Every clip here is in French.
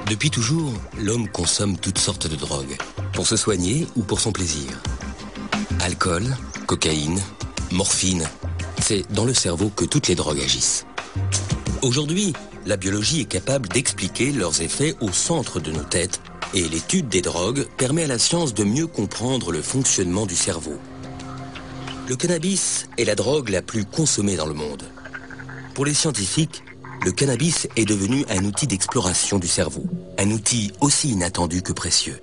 Depuis toujours, l'homme consomme toutes sortes de drogues, pour se soigner ou pour son plaisir. Alcool, cocaïne, morphine, c'est dans le cerveau que toutes les drogues agissent. Aujourd'hui, la biologie est capable d'expliquer leurs effets au centre de nos têtes et l'étude des drogues permet à la science de mieux comprendre le fonctionnement du cerveau. Le cannabis est la drogue la plus consommée dans le monde. Pour les scientifiques, le cannabis est devenu un outil d'exploration du cerveau, un outil aussi inattendu que précieux.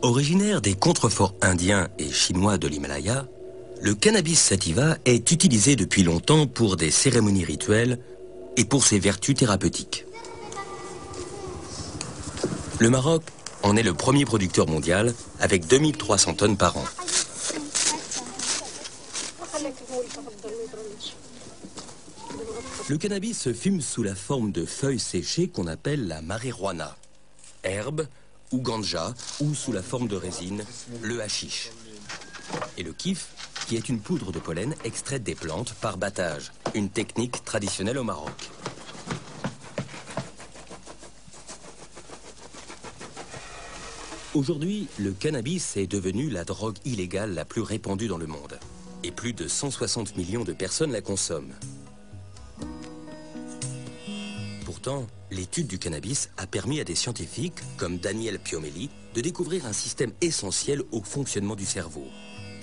Originaire des contreforts indiens et chinois de l'Himalaya, le cannabis sativa est utilisé depuis longtemps pour des cérémonies rituelles et pour ses vertus thérapeutiques. Le Maroc en est le premier producteur mondial avec 2300 tonnes par an. Le cannabis se fume sous la forme de feuilles séchées qu'on appelle la marijuana, herbe ou ganja, ou sous la forme de résine, le hashish. Et le kif, qui est une poudre de pollen extraite des plantes par battage, une technique traditionnelle au Maroc. Aujourd'hui, le cannabis est devenu la drogue illégale la plus répandue dans le monde. Et plus de 160 millions de personnes la consomment. Pourtant, l'étude du cannabis a permis à des scientifiques, comme Daniel Piomelli, de découvrir un système essentiel au fonctionnement du cerveau.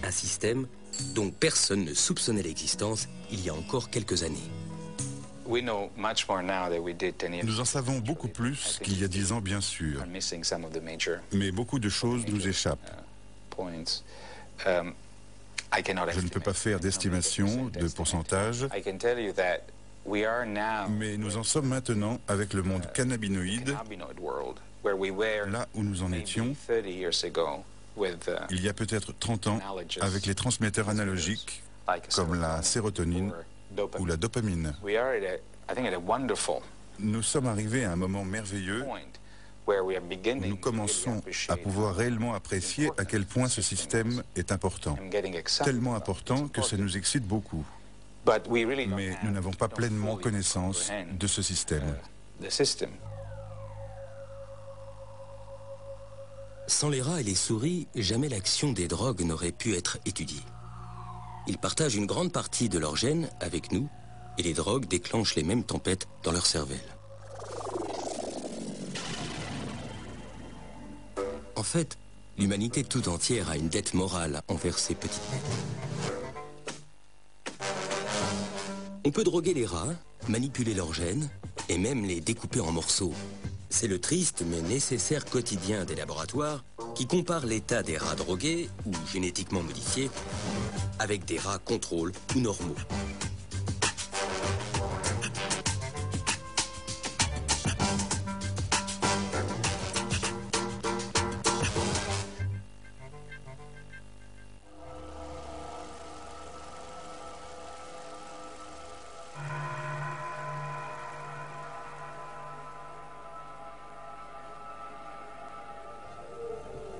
Un système dont personne ne soupçonnait l'existence il y a encore quelques années. Nous en savons beaucoup plus qu'il y a 10 ans, bien sûr. Mais beaucoup de choses nous échappent. Je ne peux pas faire d'estimation de pourcentage, mais nous en sommes maintenant avec le monde cannabinoïde, là où nous en étions il y a peut-être 30 ans avec les transmetteurs analogiques comme la sérotonine ou la dopamine. Nous sommes arrivés à un moment merveilleux où nous commençons à pouvoir réellement apprécier à quel point ce système est important. Tellement important que ça nous excite beaucoup. Mais nous n'avons pas pleinement connaissance de ce système. Sans les rats et les souris, jamais l'action des drogues n'aurait pu être étudiée. Ils partagent une grande partie de leurs gènes avec nous et les drogues déclenchent les mêmes tempêtes dans leur cervelle. En fait, l'humanité tout entière a une dette morale envers ces petites bêtes. On peut droguer les rats, manipuler leurs gènes et même les découper en morceaux. C'est le triste mais nécessaire quotidien des laboratoires qui compare l'état des rats drogués ou génétiquement modifiés avec des rats contrôle ou normaux.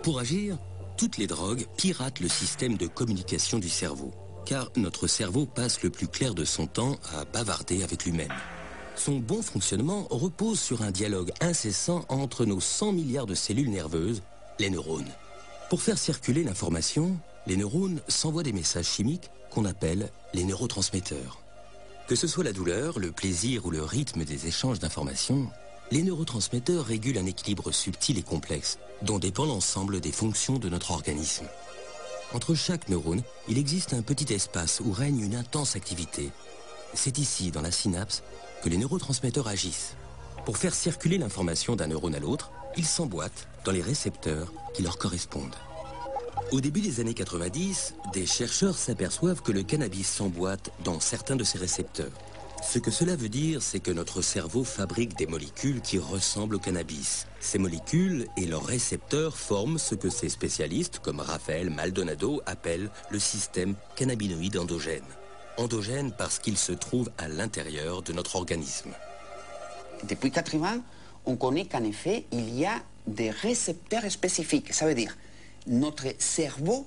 Pour agir, toutes les drogues piratent le système de communication du cerveau, car notre cerveau passe le plus clair de son temps à bavarder avec lui-même. Son bon fonctionnement repose sur un dialogue incessant entre nos 100 milliards de cellules nerveuses, les neurones. Pour faire circuler l'information, les neurones s'envoient des messages chimiques qu'on appelle les neurotransmetteurs. Que ce soit la douleur, le plaisir ou le rythme des échanges d'informations, les neurotransmetteurs régulent un équilibre subtil et complexe, dont dépend l'ensemble des fonctions de notre organisme. Entre chaque neurone, il existe un petit espace où règne une intense activité. C'est ici, dans la synapse, que les neurotransmetteurs agissent. Pour faire circuler l'information d'un neurone à l'autre, ils s'emboîtent dans les récepteurs qui leur correspondent. Au début des années 90, des chercheurs s'aperçoivent que le cannabis s'emboîte dans certains de ces récepteurs. Ce que cela veut dire, c'est que notre cerveau fabrique des molécules qui ressemblent au cannabis. Ces molécules et leurs récepteurs forment ce que ces spécialistes, comme Raphaël Maldonado, appellent le système cannabinoïde endogène. Endogène parce qu'il se trouve à l'intérieur de notre organisme. Depuis 80, on connaît qu'en effet, il y a des récepteurs spécifiques. Ça veut dire notre cerveau,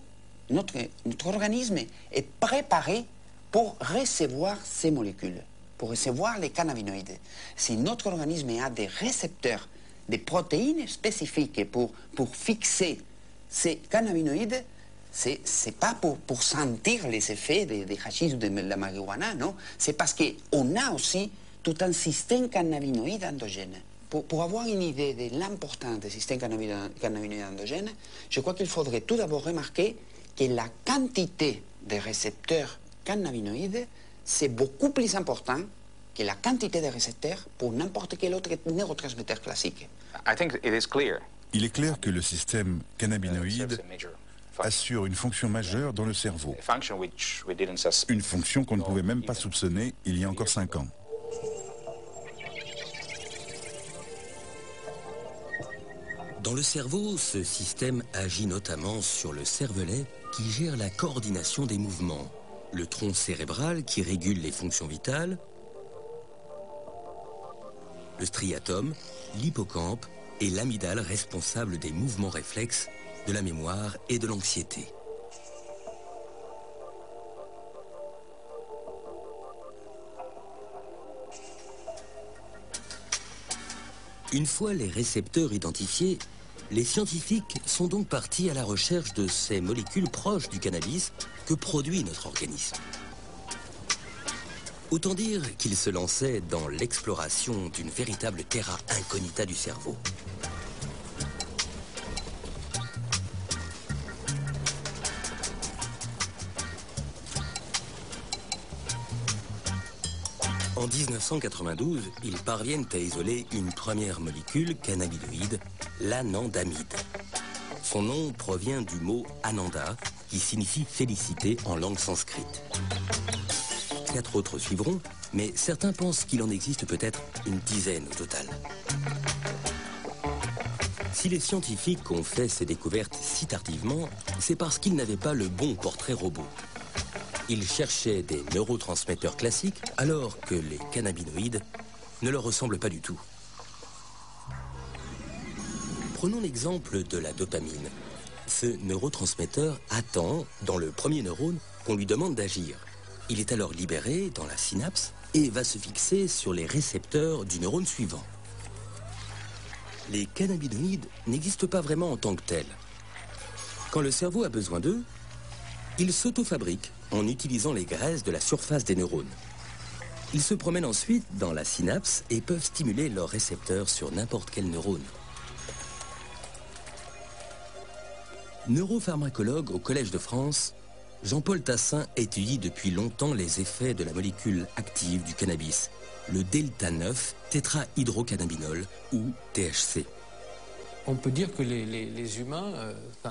notre organisme est préparé pour recevoir ces molécules. pour recevoir les cannabinoïdes. Si notre organisme a des récepteurs, des protéines spécifiques pour fixer ces cannabinoïdes, c'est pas pour sentir les effets des hachis ou de la marijuana, non. C'est parce qu'on a aussi tout un système cannabinoïde endogène. Pour avoir une idée de l'importance des systèmes cannabinoïdes endogènes, je crois qu'il faudrait tout d'abord remarquer que la quantité de récepteurs cannabinoïdes, c'est beaucoup plus important que la quantité de récepteurs pour n'importe quel autre neurotransmetteur classique. Il est clair que le système cannabinoïde assure une fonction majeure dans le cerveau. Une fonction qu'on ne pouvait même pas soupçonner il y a encore 5 ans. Dans le cerveau, ce système agit notamment sur le cervelet qui gère la coordination des mouvements, le tronc cérébral qui régule les fonctions vitales, le striatum, l'hippocampe et l'amygdale responsable des mouvements réflexes, de la mémoire et de l'anxiété. Une fois les récepteurs identifiés, les scientifiques sont donc partis à la recherche de ces molécules proches du cannabis que produit notre organisme. Autant dire qu'ils se lançaient dans l'exploration d'une véritable terra incognita du cerveau. En 1992, ils parviennent à isoler une première molécule cannabinoïde, l'anandamide. Son nom provient du mot ananda, qui signifie félicité en langue sanscrite. 4 autres suivront, mais certains pensent qu'il en existe peut-être une dizaine au total. Si les scientifiques ont fait ces découvertes si tardivement, c'est parce qu'ils n'avaient pas le bon portrait robot. Ils cherchaient des neurotransmetteurs classiques alors que les cannabinoïdes ne leur ressemblent pas du tout. Prenons l'exemple de la dopamine. Ce neurotransmetteur attend, dans le premier neurone, qu'on lui demande d'agir. Il est alors libéré dans la synapse et va se fixer sur les récepteurs du neurone suivant. Les cannabinoïdes n'existent pas vraiment en tant que tels. Quand le cerveau a besoin d'eux, ils s'auto-fabriquent en utilisant les graisses de la surface des neurones. Ils se promènent ensuite dans la synapse et peuvent stimuler leurs récepteurs sur n'importe quel neurone. Neuropharmacologue au Collège de France, Jean-Paul Tassin étudie depuis longtemps les effets de la molécule active du cannabis, le delta-9 tétrahydrocannabinol ou THC. On peut dire que les humains,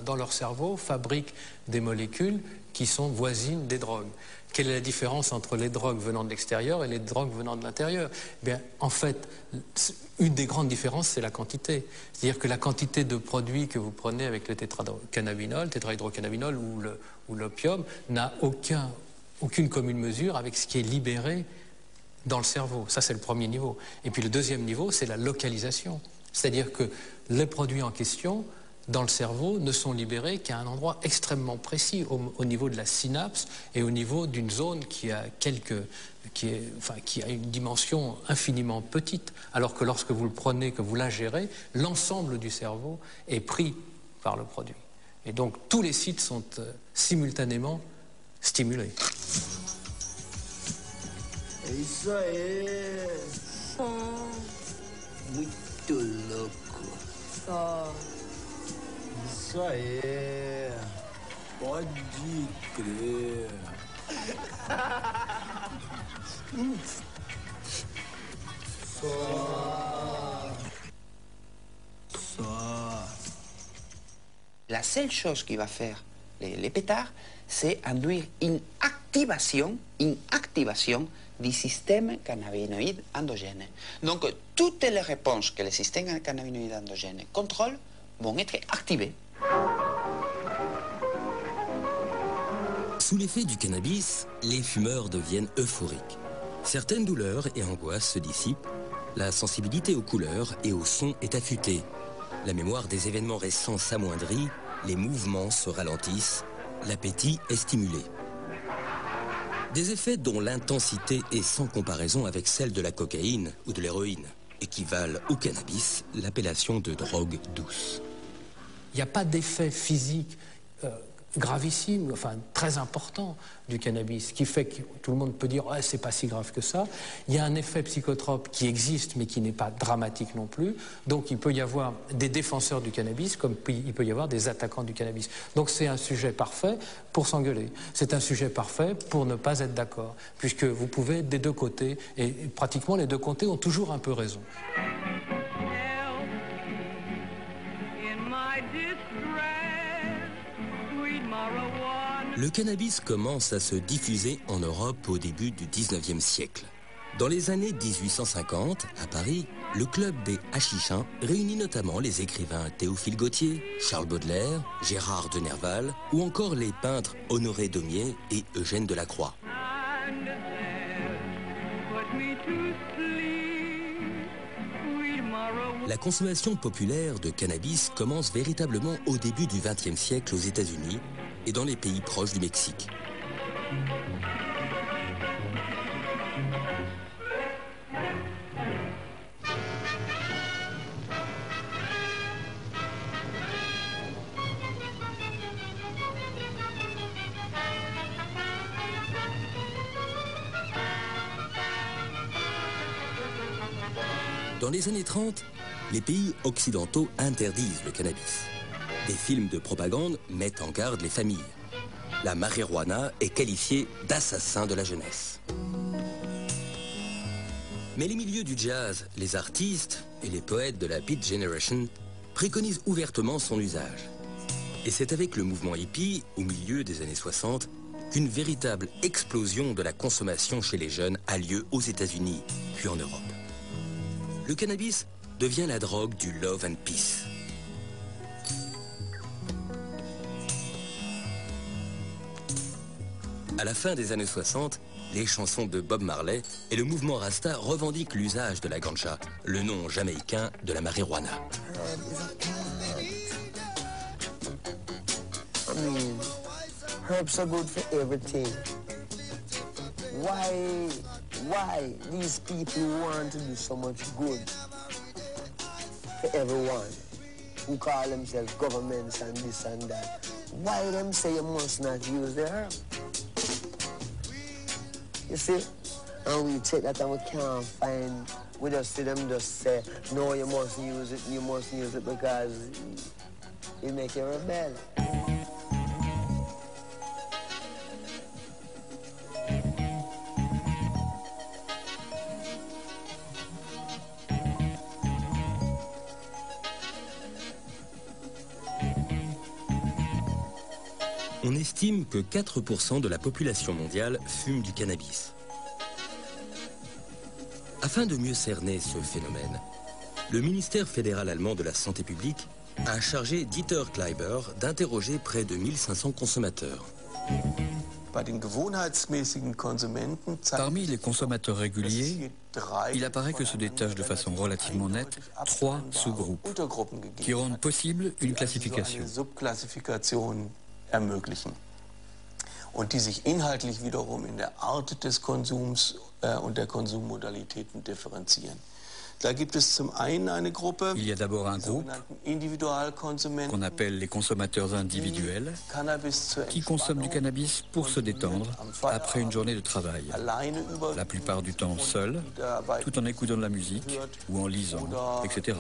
dans leur cerveau, fabriquent des molécules qui sont voisines des drogues. Quelle est la différence entre les drogues venant de l'extérieur et les drogues venant de l'intérieur? Bien, en fait, une des grandes différences, c'est la quantité. C'est-à-dire que la quantité de produits que vous prenez avec le tétrahydrocannabinol ou l'opium n'a aucune commune mesure avec ce qui est libéré dans le cerveau. Ça, c'est le premier niveau. Et puis le deuxième niveau, c'est la localisation. C'est-à-dire que les produits en question, dans le cerveau, ne sont libérés qu'à un endroit extrêmement précis, au niveau de la synapse et au niveau d'une zone qui a une dimension infiniment petite. Alors que lorsque vous le prenez, que vous l'ingérez, l'ensemble du cerveau est pris par le produit. Et donc tous les sites sont simultanément stimulés. Isso aí. Muito louco. Isso aí. Pode crer. La seule chose qui va faire les pétards, c'est induire une activation du système cannabinoïde endogène. Donc, toutes les réponses que le système cannabinoïde endogène contrôle vont être activées. Sous l'effet du cannabis, les fumeurs deviennent euphoriques. Certaines douleurs et angoisses se dissipent, la sensibilité aux couleurs et aux sons est affûtée, la mémoire des événements récents s'amoindrit, les mouvements se ralentissent, l'appétit est stimulé. Des effets dont l'intensité est sans comparaison avec celle de la cocaïne ou de l'héroïne, et qui valent au cannabis l'appellation de drogue douce. Il n'y a pas d'effet physique gravissime, enfin très important du cannabis, qui fait que tout le monde peut dire ouais, c'est pas si grave que ça. Il y a un effet psychotrope qui existe mais qui n'est pas dramatique non plus. Donc il peut y avoir des défenseurs du cannabis comme il peut y avoir des attaquants du cannabis. Donc c'est un sujet parfait pour s'engueuler. C'est un sujet parfait pour ne pas être d'accord, puisque vous pouvez être des deux côtés et pratiquement les deux côtés ont toujours un peu raison. Le cannabis commence à se diffuser en Europe au début du 19e siècle. Dans les années 1850, à Paris, le club des Hachichins réunit notamment les écrivains Théophile Gautier, Charles Baudelaire, Gérard de Nerval ou encore les peintres Honoré Daumier et Eugène Delacroix. La consommation populaire de cannabis commence véritablement au début du XXe siècle aux États-Unis et dans les pays proches du Mexique. Dans les années 30, les pays occidentaux interdisent le cannabis. Des films de propagande mettent en garde les familles. La marijuana est qualifiée d'assassin de la jeunesse. Mais les milieux du jazz, les artistes et les poètes de la Beat Generation préconisent ouvertement son usage. Et c'est avec le mouvement hippie, au milieu des années 60, qu'une véritable explosion de la consommation chez les jeunes a lieu aux États-Unis, puis en Europe. Le cannabis devient la drogue du love and peace. À la fin des années 60, les chansons de Bob Marley et le mouvement Rasta revendiquent l'usage de la ganja, le nom jamaïcain de la marijuana. Herbs are good for everything. Why these people want to do so much good for everyone who call themselves governments and this and that? Why them say you must not use the herb? You see? And we take that and we can't find, we just see them just say, no, you mustn't use it because it make you rebel. On estime que 4% de la population mondiale fume du cannabis. Afin de mieux cerner ce phénomène, le ministère fédéral allemand de la Santé publique a chargé Dieter Kleiber d'interroger près de 1500 consommateurs. Parmi les consommateurs réguliers, il apparaît que se détachent de façon relativement nette 3 sous-groupes qui rendent possible une classification. Und die sich inhaltlich wiederum in der Art des Konsums und der Konsummodalitäten differenzieren. Da gibt es zum einen eine Gruppe, il y a d'abord un groupe qu'on appelle les consommateurs individuels qui consomment du cannabis pour se détendre après une journée de travail, la plupart du temps seul, tout en écoutant de la musique ou en lisant, etc.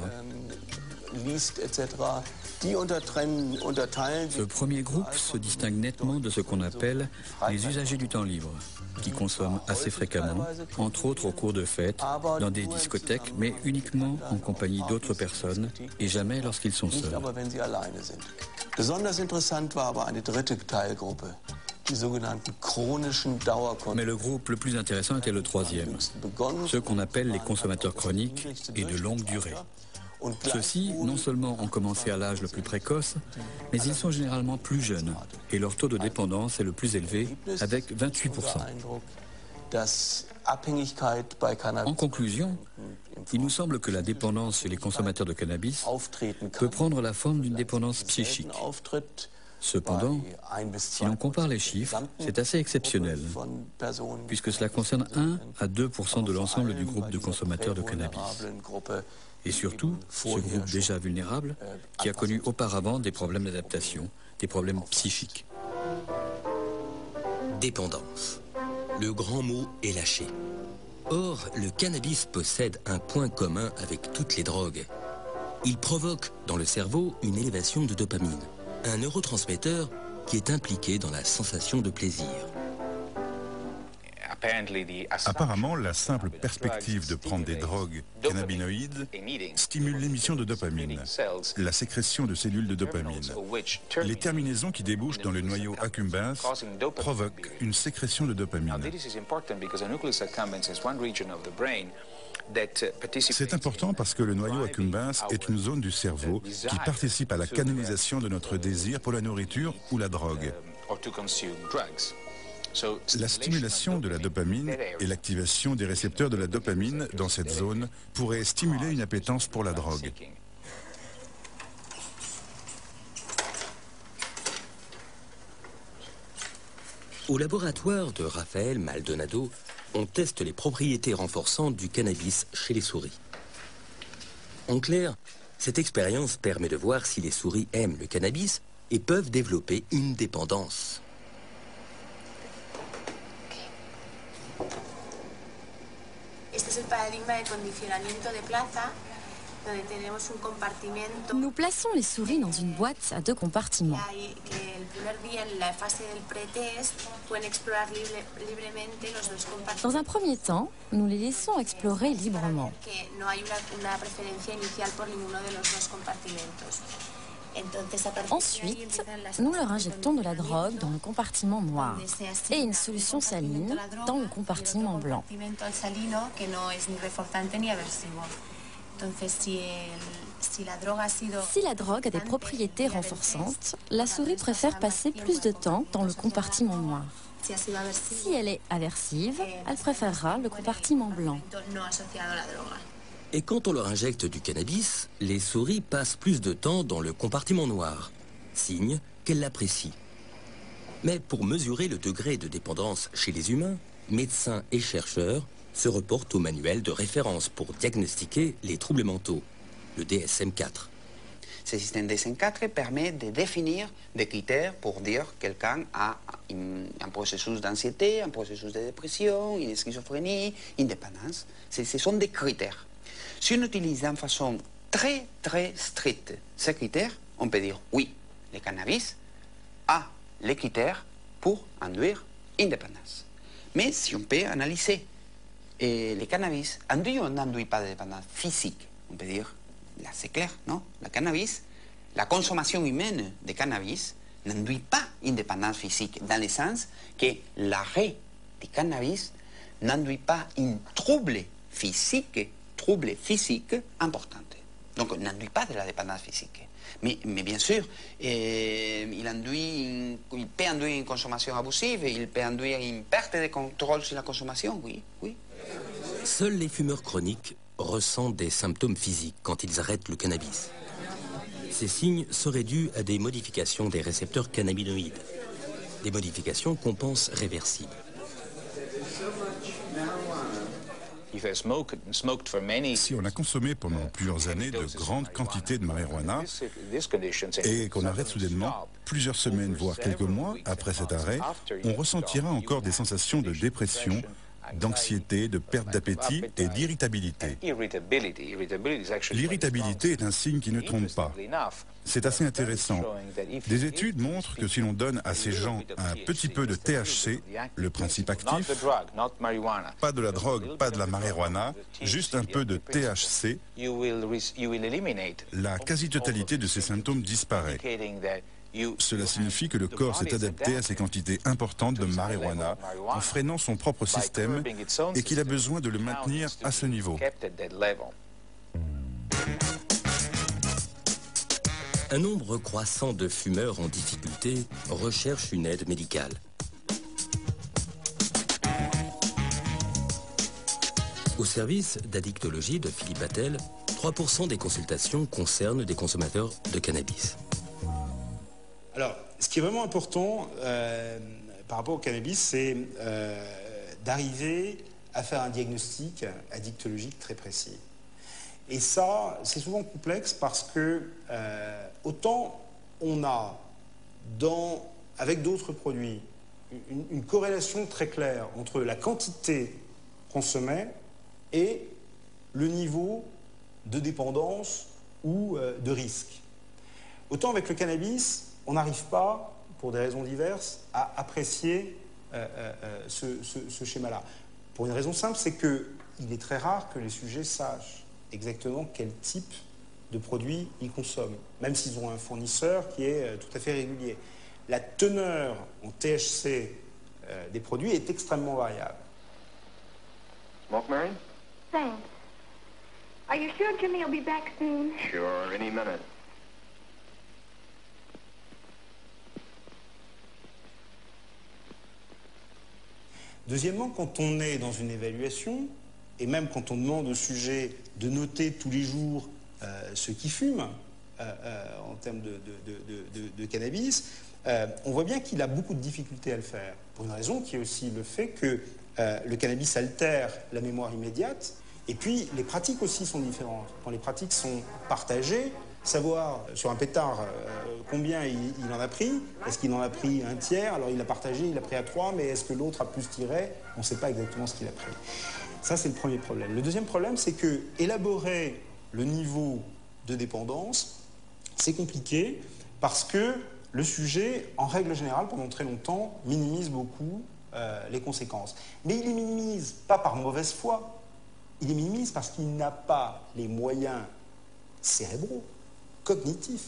Ce premier groupe se distingue nettement de ce qu'on appelle les usagers du temps libre, qui consomment assez fréquemment, entre autres au cours de fêtes, dans des discothèques, mais uniquement en compagnie d'autres personnes et jamais lorsqu'ils sont seuls. Mais le groupe le plus intéressant était le troisième, ceux qu'on appelle les consommateurs chroniques et de longue durée. Ceux-ci, non seulement ont commencé à l'âge le plus précoce, mais ils sont généralement plus jeunes et leur taux de dépendance est le plus élevé, avec 28%. En conclusion, il nous semble que la dépendance chez les consommateurs de cannabis peut prendre la forme d'une dépendance psychique. Cependant, si l'on compare les chiffres, c'est assez exceptionnel, puisque cela concerne 1 à 2% de l'ensemble du groupe de consommateurs de cannabis. Et surtout, ce groupe déjà vulnérable, qui a connu auparavant des problèmes d'adaptation, des problèmes psychiques. Dépendance. Le grand mot est lâché. Or, le cannabis possède un point commun avec toutes les drogues. Il provoque dans le cerveau une élévation de dopamine, un neurotransmetteur qui est impliqué dans la sensation de plaisir. Apparemment, la simple perspective de prendre des drogues cannabinoïdes stimule l'émission de dopamine, la sécrétion de cellules de dopamine. Les terminaisons qui débouchent dans le noyau accumbens provoquent une sécrétion de dopamine. C'est important parce que le noyau accumbens est une zone du cerveau qui participe à la canalisation de notre désir pour la nourriture ou la drogue. La stimulation de la dopamine et l'activation des récepteurs de la dopamine dans cette zone pourraient stimuler une appétence pour la drogue. Au laboratoire de Raphaël Maldonado, on teste les propriétés renforçantes du cannabis chez les souris. En clair, cette expérience permet de voir si les souris aiment le cannabis et peuvent développer une dépendance. Nous plaçons les souris dans une boîte à 2 compartiments. Dans un premier temps, nous les laissons explorer librement. Ensuite, nous leur injectons de la drogue dans le compartiment noir et une solution saline dans le compartiment blanc. Si la drogue a des propriétés renforçantes, la souris préfère passer plus de temps dans le compartiment noir. Si elle est aversive, elle préférera le compartiment blanc. Et quand on leur injecte du cannabis, les souris passent plus de temps dans le compartiment noir, signe qu'elles l'apprécient. Mais pour mesurer le degré de dépendance chez les humains, médecins et chercheurs se reportent au manuel de référence pour diagnostiquer les troubles mentaux, le DSM-4. Ce système DSM-4 permet de définir des critères pour dire que quelqu'un a un processus d'anxiété, un processus de dépression, une schizophrénie, une dépendance. Ce sont des critères. Si on utilise d'une façon très stricte ces critères, on peut dire oui, le cannabis a les critères pour induire une dépendance. Mais si on peut analyser le cannabis induit ou n'induit pas de dépendance physique, on peut dire, là c'est clair, non? Le cannabis, la consommation humaine de cannabis n'induit pas une dépendance physique, dans le sens que l'arrêt du cannabis n'induit pas un trouble physique important. Donc, n'induit pas de la dépendance physique. Mais bien sûr, il peut induire une consommation abusive, il peut induire une perte de contrôle sur la consommation, oui. Seuls les fumeurs chroniques ressentent des symptômes physiques quand ils arrêtent le cannabis. Ces signes seraient dus à des modifications des récepteurs cannabinoïdes, des modifications qu'on pense réversibles. Si on a consommé pendant plusieurs années de grandes quantités de marijuana et qu'on arrête soudainement, plusieurs semaines, voire quelques mois après cet arrêt, on ressentira encore des sensations de dépression, d'anxiété, de perte d'appétit et d'irritabilité. L'irritabilité est un signe qui ne trompe pas. C'est assez intéressant. Des études montrent que si l'on donne à ces gens un petit peu de THC, le principe actif, pas de la drogue, pas de la marijuana, juste un peu de THC, la quasi-totalité de ces symptômes disparaît. Cela signifie que le corps s'est adapté à ces quantités importantes de marijuana en freinant son propre système et qu'il a besoin de le maintenir à ce niveau. Un nombre croissant de fumeurs en difficulté recherchent une aide médicale. Au service d'addictologie de Philippe Attel, 3% des consultations concernent des consommateurs de cannabis. Alors, Ce qui est vraiment important par rapport au cannabis, c'est d'arriver à faire un diagnostic addictologique très précis. Et ça, c'est souvent complexe parce que autant on a avec d'autres produits une corrélation très claire entre la quantité consommée et le niveau de dépendance ou de risque. Autant avec le cannabis, on n'arrive pas, pour des raisons diverses, à apprécier ce schéma-là. Pour une raison simple, c'est qu'il est très rare que les sujets sachent exactement quel type de produit ils consomment, même s'ils ont un fournisseur qui est tout à fait régulier. La teneur en THC des produits est extrêmement variable. Smoke, Mary? Thanks. Are you sure Jimmy will be back soon? Sure, any minute. Deuxièmement, quand on est dans une évaluation, et même quand on demande au sujet de noter tous les jours ce qu'il fume, en termes de cannabis, on voit bien qu'il a beaucoup de difficultés à le faire. Pour une raison qui est aussi le fait que le cannabis altère la mémoire immédiate, et puis les pratiques aussi sont différentes. Quand les pratiques sont partagées, savoir sur un pétard combien il en a pris, est-ce qu'il en a pris un tiers, alors il l'a partagé, il l'a pris à 3, mais est-ce que l'autre a plus tiré? On ne sait pas exactement ce qu'il a pris. Ça, c'est le premier problème. Le deuxième problème, c'est que élaborer le niveau de dépendance, c'est compliqué parce que le sujet, en règle générale, pendant très longtemps, minimise beaucoup les conséquences. Mais il les minimise pas par mauvaise foi, il les minimise parce qu'il n'a pas les moyens cérébraux, cognitifs,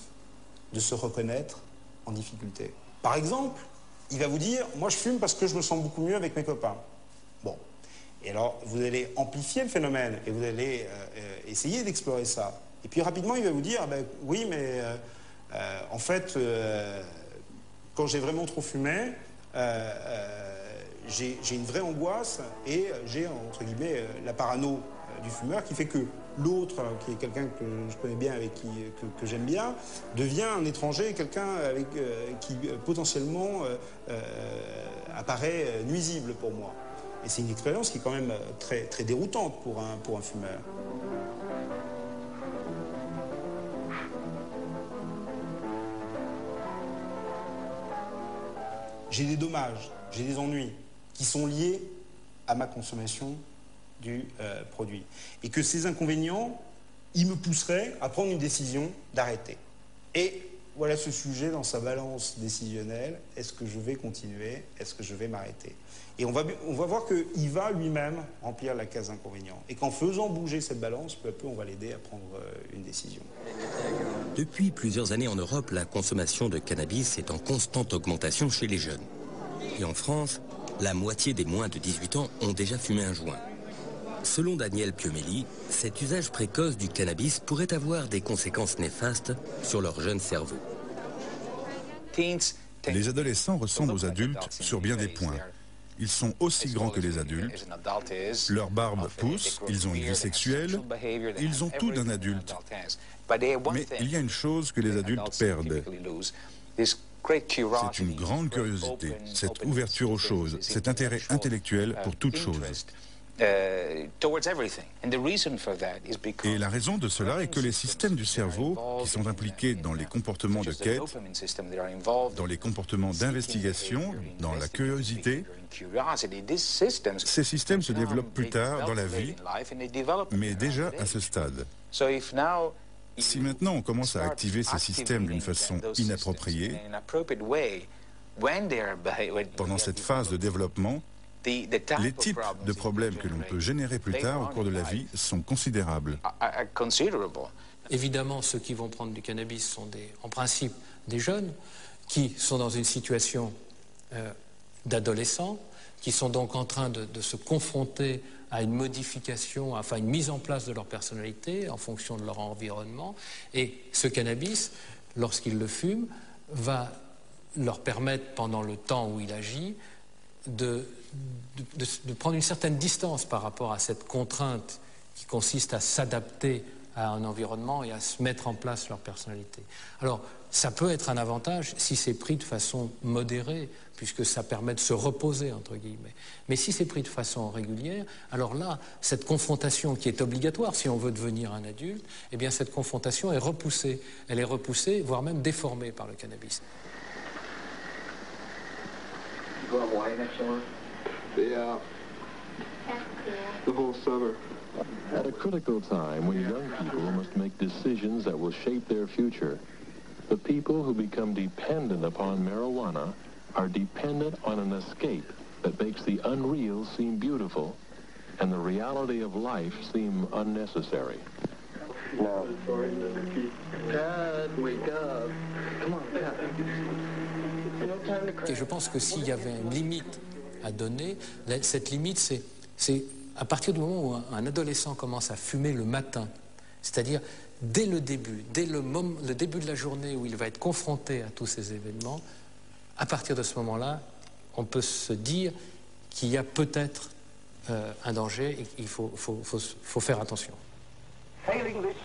de se reconnaître en difficulté. Par exemple, il va vous dire « moi je fume parce que je me sens beaucoup mieux avec mes copains ». Bon, et alors vous allez amplifier le phénomène et vous allez essayer d'explorer ça. Et puis rapidement il va vous dire ah ben, « oui mais en fait quand j'ai vraiment trop fumé, j'ai une vraie angoisse et j'ai entre guillemets la parano du fumeur qui fait que l'autre, qui est quelqu'un que je connais bien, avec que j'aime bien, devient un étranger, quelqu'un qui potentiellement apparaît nuisible pour moi. Et c'est une expérience qui est quand même très, très déroutante pour un fumeur. J'ai des dommages, j'ai des ennuis qui sont liés à ma consommation du produit. Et que ces inconvénients, ils me pousseraient à prendre une décision d'arrêter. Et voilà ce sujet dans sa balance décisionnelle. Est-ce que je vais continuer? Est-ce que je vais m'arrêter? Et on va voir qu'il va lui-même remplir la case inconvénients. Et qu'en faisant bouger cette balance, peu à peu, on va l'aider à prendre une décision. Depuis plusieurs années en Europe, la consommation de cannabis est en constante augmentation chez les jeunes. Et en France, la moitié des moins de 18 ans ont déjà fumé un joint. Selon Daniel Piomelli, cet usage précoce du cannabis pourrait avoir des conséquences néfastes sur leur jeune cerveau. Les adolescents ressemblent aux adultes sur bien des points. Ils sont aussi grands que les adultes, leur barbe pousse, ils ont une vie sexuelle, ils ont tout d'un adulte. Mais il y a une chose que les adultes perdent. C'est une grande curiosité, cette ouverture aux choses, cet intérêt intellectuel pour toute chose. Et la raison de cela est que les systèmes du cerveau qui sont impliqués dans les comportements de quête, dans les comportements d'investigation, dans la curiosité, ces systèmes se développent plus tard dans la vie, mais déjà à ce stade. Si maintenant on commence à activer ces systèmes d'une façon inappropriée, pendant cette phase de développement, les types de problèmes que l'on peut générer plus tard au cours de la vie sont considérables. Évidemment, ceux qui vont prendre du cannabis sont en principe des jeunes qui sont dans une situation d'adolescents, qui sont donc en train de se confronter à une modification, enfin une mise en place de leur personnalité en fonction de leur environnement. Et ce cannabis, lorsqu'ils le fument, va leur permettre, pendant le temps où il agit, de prendre une certaine distance par rapport à cette contrainte qui consiste à s'adapter à un environnement et à se mettre en place leur personnalité. Alors, ça peut être un avantage si c'est pris de façon modérée, puisque ça permet de se reposer, entre guillemets. Mais si c'est pris de façon régulière, alors là, cette confrontation qui est obligatoire si on veut devenir un adulte, eh bien cette confrontation est repoussée. Elle est repoussée, voire même déformée par le cannabis. Yeah. The whole summer. At a critical time when young people must make decisions that will shape their future, the people who become dependent upon marijuana are dependent on an escape that makes the unreal seem beautiful and the reality of life seem unnecessary. No. Dad, wake up. Come on, Dad. Et je pense que s'il y avait une limite à donner, cette limite, c'est à partir du moment où un adolescent commence à fumer le matin, c'est-à-dire dès le début, dès le début de la journée où il va être confronté à tous ces événements, à partir de ce moment-là, on peut se dire qu'il y a peut-être un danger et qu'il faut faire attention. Failing this,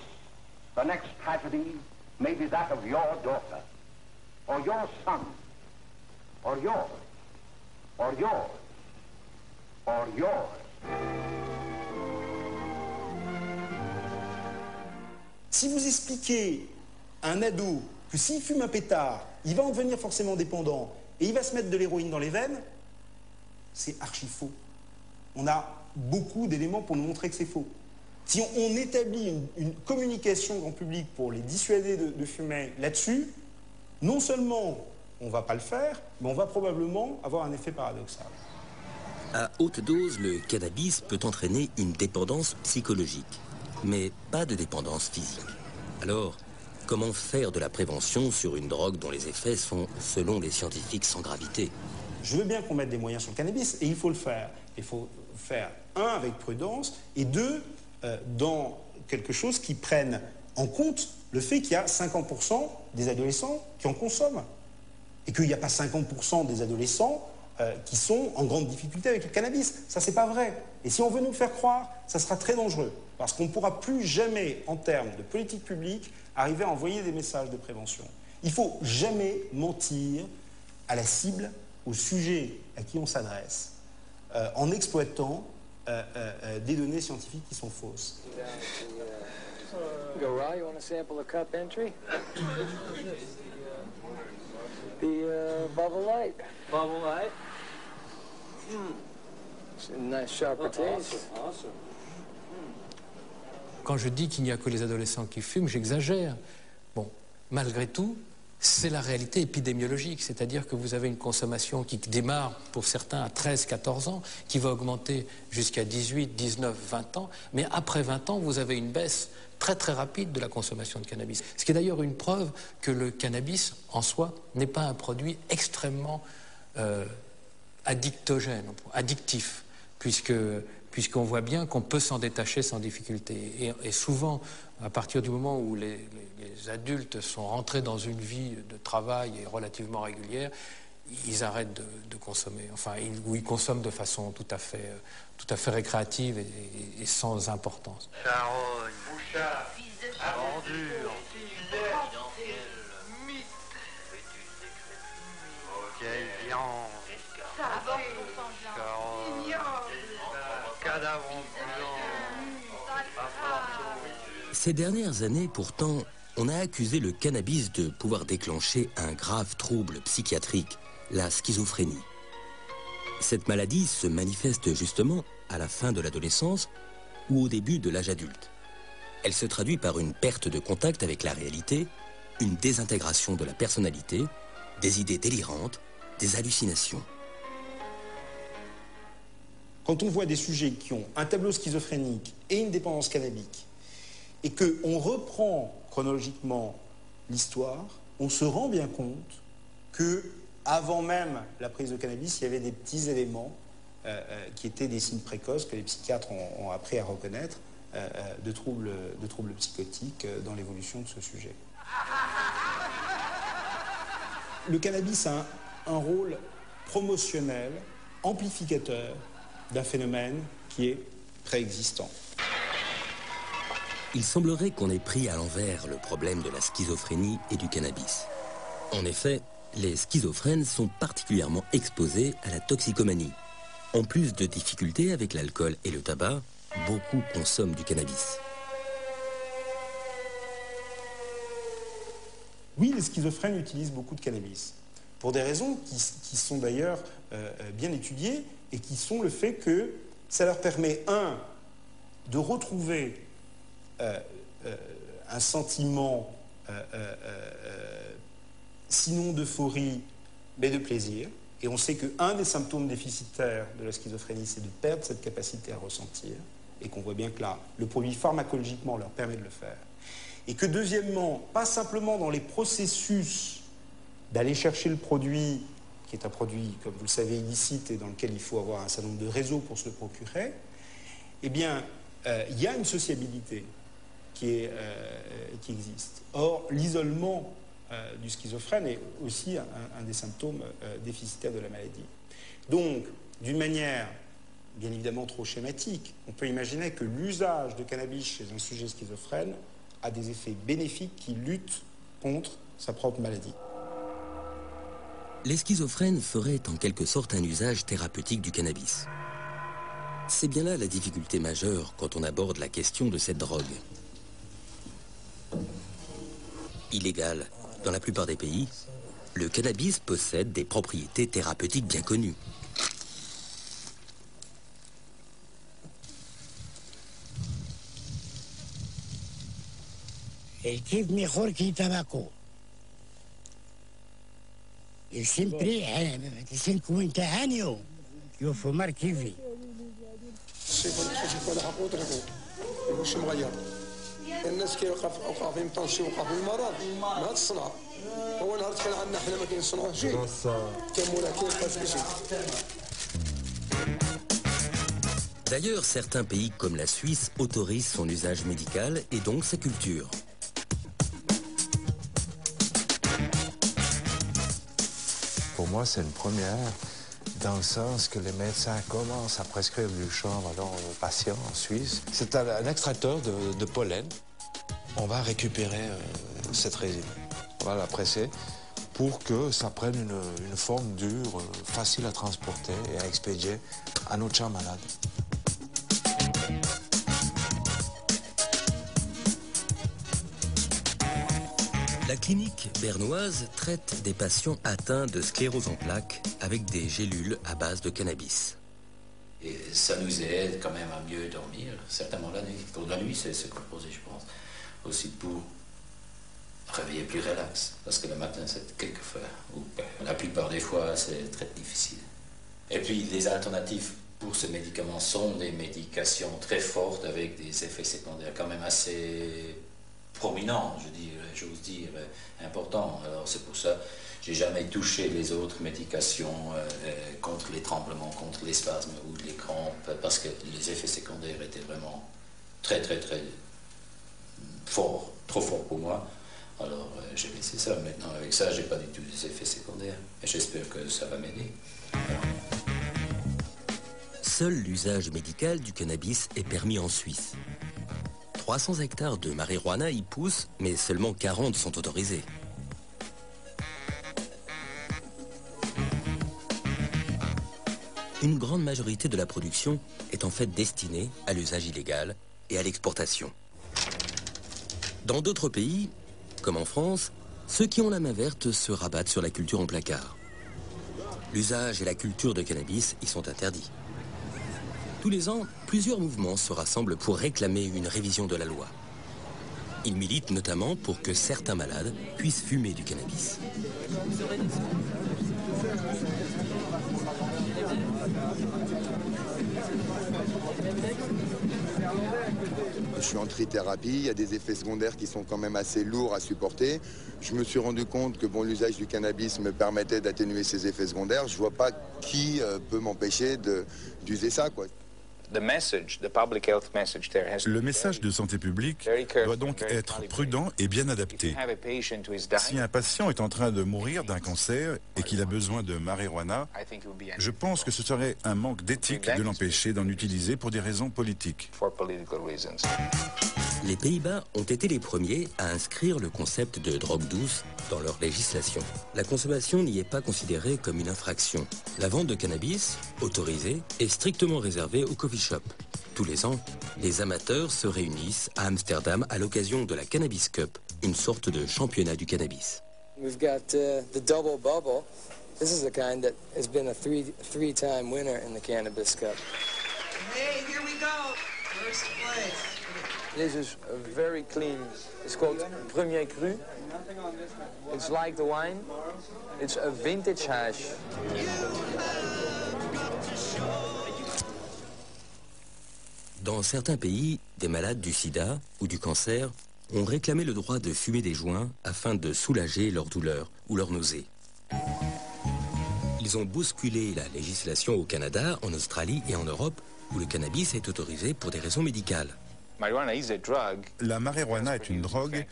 the next tragedy may be that of your daughter, or your son, or yours, or yours, or yours. Si vous expliquez à un ado que s'il fume un pétard, il va en devenir forcément dépendant et il va se mettre de l'héroïne dans les veines, c'est archi faux. On a beaucoup d'éléments pour nous montrer que c'est faux. Si on établit une communication grand public pour les dissuader de fumer là-dessus, non seulement on ne va pas le faire, mais on va probablement avoir un effet paradoxal. À haute dose, le cannabis peut entraîner une dépendance psychologique, mais pas de dépendance physique. Alors, comment faire de la prévention sur une drogue dont les effets sont, selon les scientifiques, sans gravité? Je veux bien qu'on mette des moyens sur le cannabis, et il faut le faire. Il faut faire, un, avec prudence, et deux, dans quelque chose qui prenne en compte le fait qu'il y a 50% des adolescents qui en consomment. Et qu'il n'y a pas 50% des adolescents qui sont en grande difficulté avec le cannabis. Ça, c'est pas vrai. Et si on veut nous le faire croire, ça sera très dangereux. Parce qu'on ne pourra plus jamais, en termes de politique publique, arriver à envoyer des messages de prévention. Il ne faut jamais mentir à la cible, au sujet à qui on s'adresse, en exploitant des données scientifiques qui sont fausses. Garay, you want to sample the cup entry? The bubble light. Bubble light? It's a nice sharper taste. Awesome. Quand je dis qu'il n'y a que les adolescents qui fument, j'exagère. Bon, malgré tout, c'est la réalité épidémiologique, c'est-à-dire que vous avez une consommation qui démarre pour certains à 13-14 ans, qui va augmenter jusqu'à 18, 19, 20 ans, mais après 20 ans, vous avez une baisse très très rapide de la consommation de cannabis. Ce qui est d'ailleurs une preuve que le cannabis en soi n'est pas un produit extrêmement addictif, puisqu'on voit bien qu'on peut s'en détacher sans difficulté. Et souvent, à partir du moment où les adultes sont rentrés dans une vie de travail et relativement régulière, ils arrêtent de consommer. Enfin, ils consomment de façon tout à fait récréative et sans importance. Charogne, Bouchard, Bordure, vieille viande, cadavre ambulant. Ces dernières années, pourtant, on a accusé le cannabis de pouvoir déclencher un grave trouble psychiatrique, la schizophrénie. Cette maladie se manifeste justement à la fin de l'adolescence ou au début de l'âge adulte. Elle se traduit par une perte de contact avec la réalité, une désintégration de la personnalité, des idées délirantes, des hallucinations. Quand on voit des sujets qui ont un tableau schizophrénique et une dépendance cannabique, et qu'on reprend chronologiquement l'histoire, on se rend bien compte que avant même la prise de cannabis, il y avait des petits éléments qui étaient des signes précoces que les psychiatres ont appris à reconnaître de troubles psychotiques dans l'évolution de ce sujet. Le cannabis a un rôle promotionnel, amplificateur d'un phénomène qui est préexistant. Il semblerait qu'on ait pris à l'envers le problème de la schizophrénie et du cannabis. En effet, les schizophrènes sont particulièrement exposés à la toxicomanie. En plus de difficultés avec l'alcool et le tabac, beaucoup consomment du cannabis. Oui, les schizophrènes utilisent beaucoup de cannabis, pour des raisons qui sont d'ailleurs bien étudiées et qui sont le fait que ça leur permet, de retrouver un sentiment, sinon d'euphorie, mais de plaisir. Et on sait qu'un des symptômes déficitaires de la schizophrénie, c'est de perdre cette capacité à ressentir, et qu'on voit bien que là, le produit pharmacologiquement leur permet de le faire. Et que deuxièmement, pas simplement dans les processus d'aller chercher le produit, qui est un produit, comme vous le savez, illicite et dans lequel il faut avoir un certain nombre de réseaux pour se le procurer, eh bien, il y a une sociabilité qui existe. Or, l'isolement du schizophrène est aussi un des symptômes déficitaires de la maladie. Donc, d'une manière bien évidemment trop schématique, on peut imaginer que l'usage de cannabis chez un sujet schizophrène a des effets bénéfiques qui luttent contre sa propre maladie. Les schizophrènes feraient en quelque sorte un usage thérapeutique du cannabis. C'est bien là la difficulté majeure quand on aborde la question de cette drogue. Illégal dans la plupart des pays, le cannabis possède des propriétés thérapeutiques bien connues. الكيف ميخور كي تباكو السمبري تسنكو انت هانيو يوفو مار كيفي شوف انا حقول لك واش مغير الناس كيوقع فيهم طونسيون وقع فيهم مرض ما تصنع هو نهار كان عندنا حنا ما كنصنعوش كمولا كيبقى شي. D'ailleurs, certains pays comme la Suisse autorisent son usage médical et donc sa culture. Pour moi, c'est une première, dans le sens que les médecins commencent à prescrire du chanvre aux patients en Suisse. C'est un extracteur de pollen. On va récupérer cette résine. On va la presser pour que ça prenne une forme dure, facile à transporter et à expédier à notre chien malade. La clinique bernoise traite des patients atteints de sclérose en plaques avec des gélules à base de cannabis. Et ça nous aide quand même à mieux dormir, certainement la nuit. Pour la nuit, c'est composé, je pense, aussi pour réveiller plus relax. Parce que le matin, c'est quelquefois, ou la plupart des fois, c'est très difficile. Et puis, les alternatives pour ce médicament sont des médications très fortes avec des effets secondaires quand même assez prominents, j'ose dire, importants. Alors c'est pour ça que j'ai jamais touché les autres médications contre les tremblements, contre les spasmes ou les crampes, parce que les effets secondaires étaient vraiment très forts, trop forts pour moi. Alors j'ai laissé ça. Maintenant avec ça, j'ai pas du tout des effets secondaires. Et j'espère que ça va m'aider. Seul l'usage médical du cannabis est permis en Suisse. 300 hectares de marijuana y poussent, mais seulement 40 sont autorisés. Une grande majorité de la production est en fait destinée à l'usage illégal et à l'exportation. Dans d'autres pays, comme en France, ceux qui ont la main verte se rabattent sur la culture en placard. L'usage et la culture de cannabis y sont interdits. Tous les ans, plusieurs mouvements se rassemblent pour réclamer une révision de la loi. Ils militent notamment pour que certains malades puissent fumer du cannabis. Je suis en trithérapie, il y a des effets secondaires qui sont quand même assez lourds à supporter. Je me suis rendu compte que l'usage du cannabis me permettait d'atténuer ces effets secondaires. Je ne vois pas qui peut m'empêcher d'user ça, quoi. Le message de santé publique doit donc être prudent et bien adapté. Si un patient est en train de mourir d'un cancer et qu'il a besoin de marijuana, je pense que ce serait un manque d'éthique de l'empêcher d'en utiliser pour des raisons politiques. Les Pays-Bas ont été les premiers à inscrire le concept de drogue douce dans leur législation. La consommation n'y est pas considérée comme une infraction. La vente de cannabis, autorisée, est strictement réservée aux coffee shops. Tous les ans, les amateurs se réunissent à Amsterdam à l'occasion de la Cannabis Cup, une sorte de championnat du cannabis. We've got the Double Bubble. This is the kind that has been a three-time winner in the Cannabis Cup. Hey, here we go. First place. This is very clean. It's called Premier Cru. It's like the wine. It's a vintage hash. Dans certains pays, des malades du sida ou du cancer ont réclamé le droit de fumer des joints afin de soulager leur douleur ou leur nausée. Ils ont bousculé la législation au Canada, en Australie et en Europe, où le cannabis est autorisé pour des raisons médicales. La marijuana est une drogue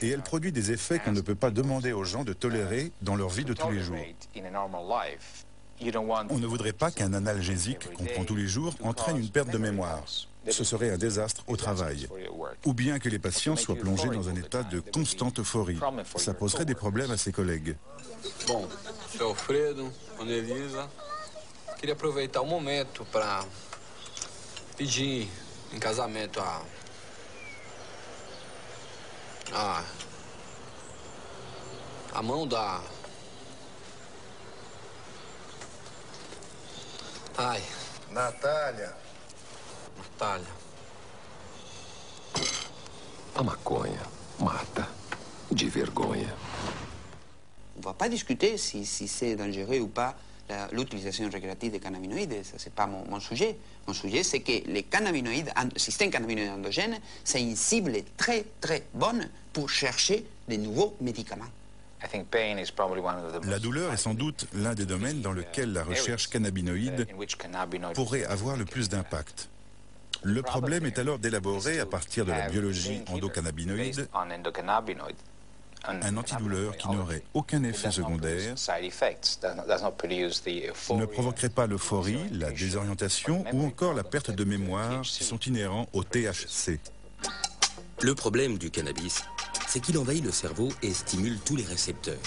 et elle produit des effets qu'on ne peut pas demander aux gens de tolérer dans leur vie de tous les jours. On ne voudrait pas qu'un analgésique qu'on prend tous les jours entraîne une perte de mémoire. Ce serait un désastre au travail. Ou bien que les patients soient plongés dans un état de constante euphorie. Ça poserait des problèmes à ses collègues. Bom, seu Alfredo, Ana Elisa, queria aproveitar o momento para pedir em casamento a mão da... Ai. Natália. Natália. A maconha mata de vergonha. On ne va pas discuter si c'est dangereux ou pas l'utilisation récréative des cannabinoïdes. Ça, c'est pas mon sujet. Mon sujet, c'est que les cannabinoïdes, le système cannabinoïde endogène, c'est une cible très, très bonne pour chercher de nouveaux médicaments. La douleur est sans doute l'un des domaines dans lequel la recherche cannabinoïde pourrait avoir le plus d'impact. Le problème est alors d'élaborer, à partir de la biologie endocannabinoïde, un antidouleur qui n'aurait aucun effet secondaire, ne provoquerait pas l'euphorie, la désorientation ou encore la perte de mémoire qui sont inhérents au THC. Le problème du cannabis, c'est qu'il envahit le cerveau et stimule tous les récepteurs.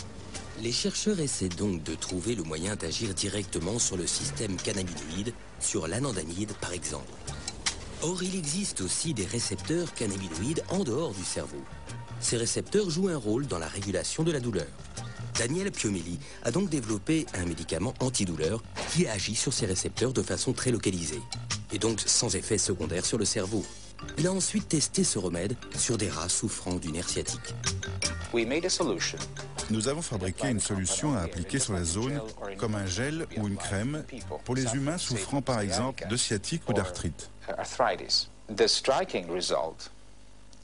Les chercheurs essaient donc de trouver le moyen d'agir directement sur le système cannabinoïde, sur l'anandamide par exemple. Or, il existe aussi des récepteurs cannabinoïdes en dehors du cerveau. Ces récepteurs jouent un rôle dans la régulation de la douleur. Daniel Piomelli a donc développé un médicament antidouleur qui agit sur ces récepteurs de façon très localisée, et donc sans effet secondaire sur le cerveau. Il a ensuite testé ce remède sur des rats souffrant du nerf sciatique. Nous avons fabriqué une solution à appliquer sur la zone, comme un gel ou une crème, pour les humains souffrant par exemple de sciatique ou d'arthrite.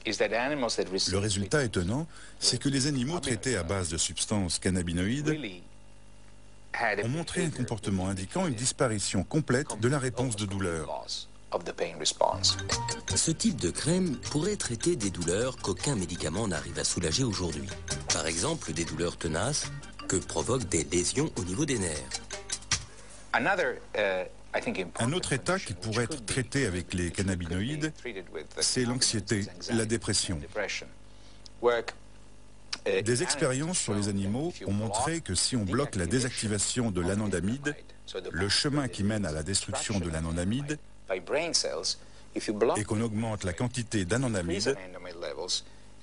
Le résultat étonnant, c'est que les animaux traités à base de substances cannabinoïdes ont montré un comportement indiquant une disparition complète de la réponse de douleur. Ce type de crème pourrait traiter des douleurs qu'aucun médicament n'arrive à soulager aujourd'hui. Par exemple, des douleurs tenaces que provoquent des lésions au niveau des nerfs. Un autre état qui pourrait être traité avec les cannabinoïdes, c'est l'anxiété, la dépression. Des expériences sur les animaux ont montré que si on bloque la désactivation de l'anandamide, le chemin qui mène à la destruction de l'anandamide, et qu'on augmente la quantité d'anandamide,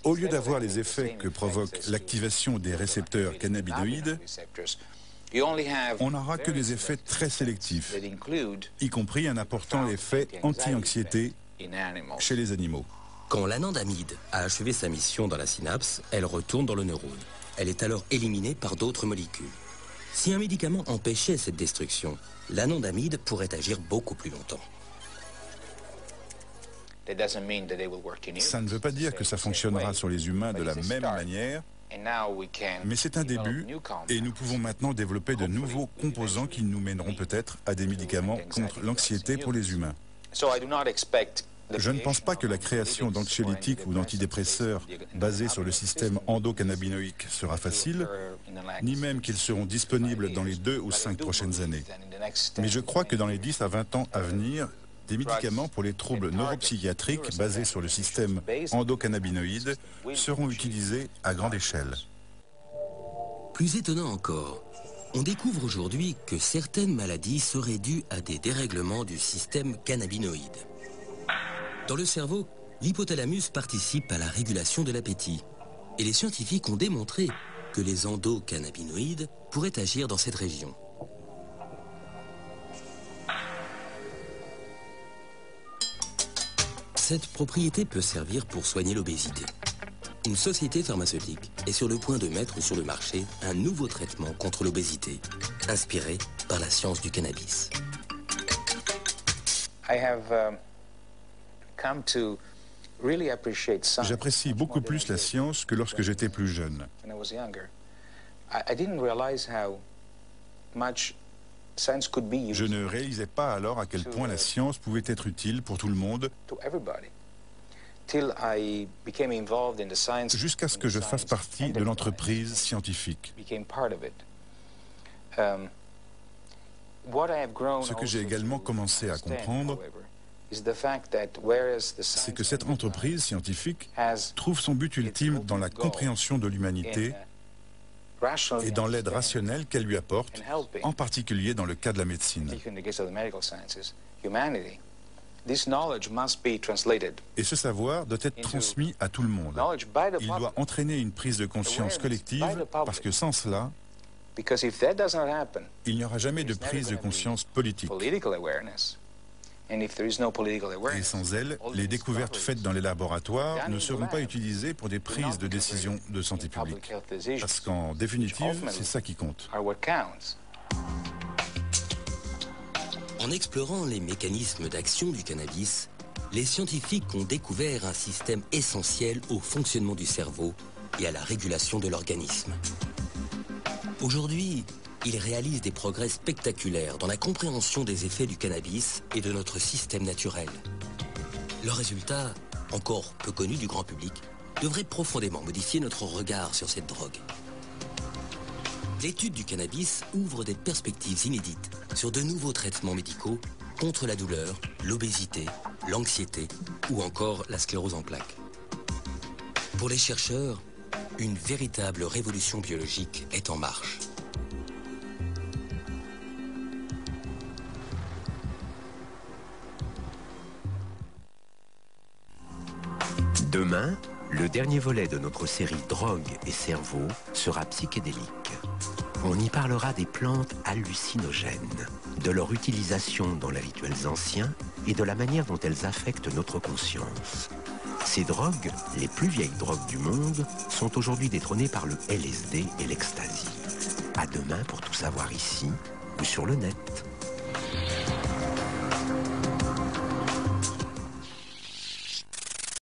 au lieu d'avoir les effets que provoque l'activation des récepteurs cannabinoïdes, on n'aura que des effets très sélectifs, y compris un important effet anti-anxiété chez les animaux. Quand l'anandamide a achevé sa mission dans la synapse, elle retourne dans le neurone. Elle est alors éliminée par d'autres molécules. Si un médicament empêchait cette destruction, l'anandamide pourrait agir beaucoup plus longtemps. Ça ne veut pas dire que ça fonctionnera sur les humains de la même manière, mais c'est un début et nous pouvons maintenant développer de nouveaux composants qui nous mèneront peut-être à des médicaments contre l'anxiété pour les humains. Je ne pense pas que la création d'anxiolytiques ou d'antidépresseurs basés sur le système endocannabinoïque sera facile, ni même qu'ils seront disponibles dans les 2 ou 5 prochaines années. Mais je crois que dans les 10 à 20 ans à venir, Des médicaments pour les troubles neuropsychiatriques basés sur le système endocannabinoïde seront utilisés à grande échelle. Plus étonnant encore, on découvre aujourd'hui que certaines maladies seraient dues à des dérèglements du système cannabinoïde. Dans le cerveau, l'hypothalamus participe à la régulation de l'appétit. Et les scientifiques ont démontré que les endocannabinoïdes pourraient agir dans cette région. Cette propriété peut servir pour soigner l'obésité. Une société pharmaceutique est sur le point de mettre sur le marché un nouveau traitement contre l'obésité, inspiré par la science du cannabis. J'apprécie beaucoup plus la science que lorsque j'étais plus jeune. Je ne réalisais pas alors à quel point la science pouvait être utile pour tout le monde, jusqu'à ce que je fasse partie de l'entreprise scientifique. Ce que j'ai également commencé à comprendre, c'est que cette entreprise scientifique trouve son but ultime dans la compréhension de l'humanité et dans l'aide rationnelle qu'elle lui apporte, en particulier dans le cas de la médecine. Et ce savoir doit être transmis à tout le monde. Il doit entraîner une prise de conscience collective, parce que sans cela, il n'y aura jamais de prise de conscience politique. Et sans elle, les découvertes faites dans les laboratoires ne seront pas utilisées pour des prises de décision de santé publique. Parce qu'en définitive, c'est ça qui compte. En explorant les mécanismes d'action du cannabis, les scientifiques ont découvert un système essentiel au fonctionnement du cerveau et à la régulation de l'organisme. Aujourd'hui, ils réalisent des progrès spectaculaires dans la compréhension des effets du cannabis et de notre système naturel. Leurs résultats, encore peu connus du grand public, devraient profondément modifier notre regard sur cette drogue. L'étude du cannabis ouvre des perspectives inédites sur de nouveaux traitements médicaux contre la douleur, l'obésité, l'anxiété ou encore la sclérose en plaques. Pour les chercheurs, une véritable révolution biologique est en marche. Demain, le dernier volet de notre série Drogue et cerveau sera psychédélique. On y parlera des plantes hallucinogènes, de leur utilisation dans les rituels anciens et de la manière dont elles affectent notre conscience. Ces drogues, les plus vieilles drogues du monde, sont aujourd'hui détrônées par le LSD et l'ecstasy. À demain pour tout savoir ici ou sur le net.